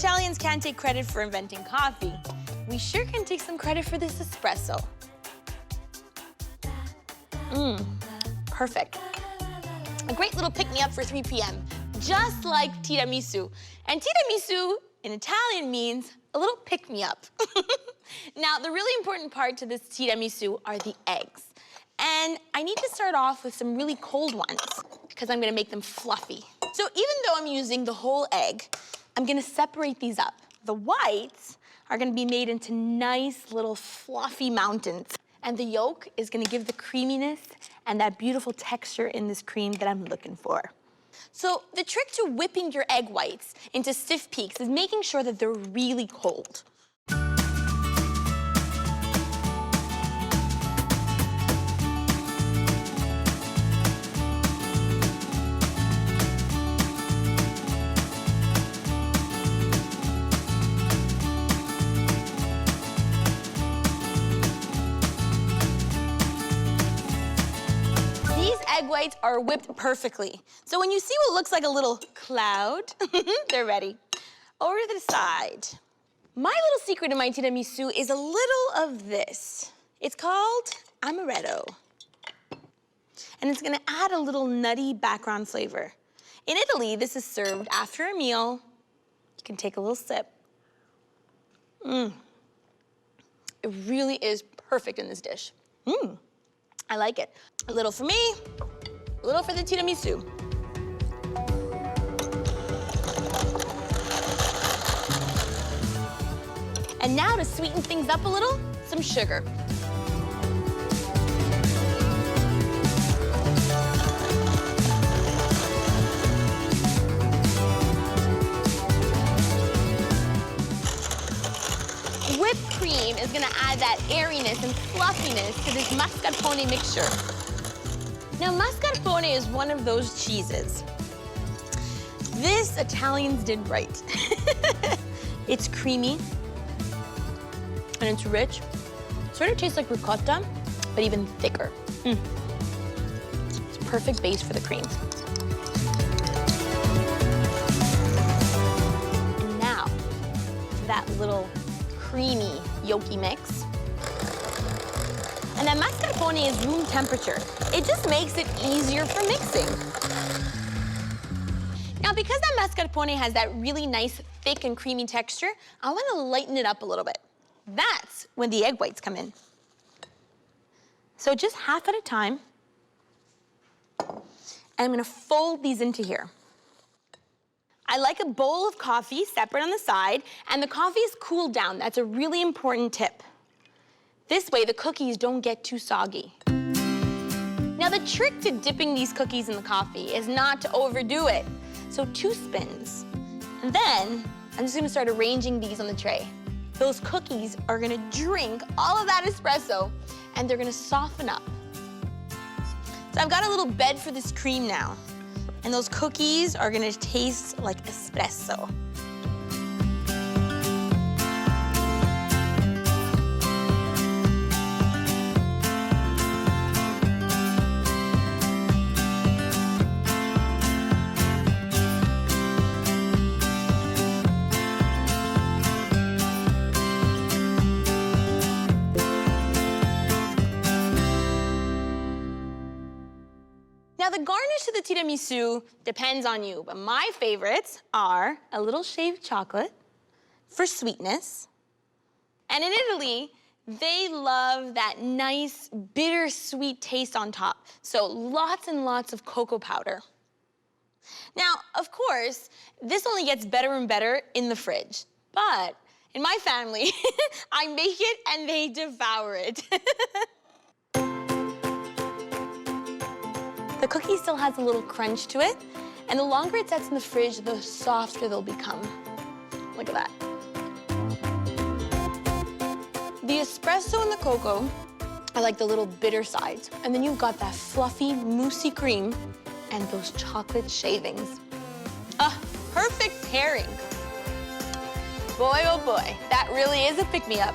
Italians can't take credit for inventing coffee, we sure can take some credit for this espresso. Perfect. A great little pick-me-up for 3 p.m., just like tiramisu. And tiramisu in Italian means a little pick-me-up. Now, the really important part to this tiramisu are the eggs. And I need to start off with some really cold ones because I'm gonna make them fluffy. So even though I'm using the whole egg, I'm gonna separate these up. The whites are gonna be made into nice little fluffy mountains. And the yolk is gonna give the creaminess and that beautiful texture in this cream that I'm looking for. So the trick to whipping your egg whites into stiff peaks is making sure that they're really cold. Egg whites are whipped perfectly. So when you see what looks like a little cloud, they're ready. Over to the side. My little secret in my tiramisu is a little of this. It's called Amaretto. And it's gonna add a little nutty background flavor. In Italy, this is served after a meal. You can take a little sip. It really is perfect in this dish. I like it. A little for me, a little for the tiramisu. And now to sweeten things up a little, some sugar. Whipped cream is gonna add that airiness and fluffiness to this mascarpone mixture. Now, mascarpone is one of those cheeses. This Italians did right. It's creamy, and it's rich. Sort of tastes like ricotta, but even thicker. It's a perfect base for the cream. And now, that little creamy, yolky mix. And that mascarpone is room temperature. It just makes it easier for mixing. Now, because that mascarpone has that really nice, thick and creamy texture, I want to lighten it up a little bit. That's when the egg whites come in. So just half at a time. And I'm gonna fold these into here. I like a bowl of coffee separate on the side, and the coffee is cooled down. That's a really important tip. This way, the cookies don't get too soggy. Now, the trick to dipping these cookies in the coffee is not to overdo it. So 2 spins. And then, I'm just gonna start arranging these on the tray. Those cookies are gonna drink all of that espresso, and they're gonna soften up. So I've got a little bed for this cream now. And those cookies are gonna taste like espresso. Now, the garnish to the tiramisu depends on you, but my favorites are a little shaved chocolate for sweetness. And in Italy, they love that nice, bittersweet taste on top. So lots and lots of cocoa powder. Now, of course, this only gets better and better in the fridge. But in my family, I make it and they devour it. The cookie still has a little crunch to it, and the longer it sits in the fridge, the softer they'll become. Look at that. The espresso and the cocoa are like the little bitter sides, and then you've got that fluffy, moussey cream and those chocolate shavings. Ah, perfect pairing. Boy, oh boy, that really is a pick-me-up.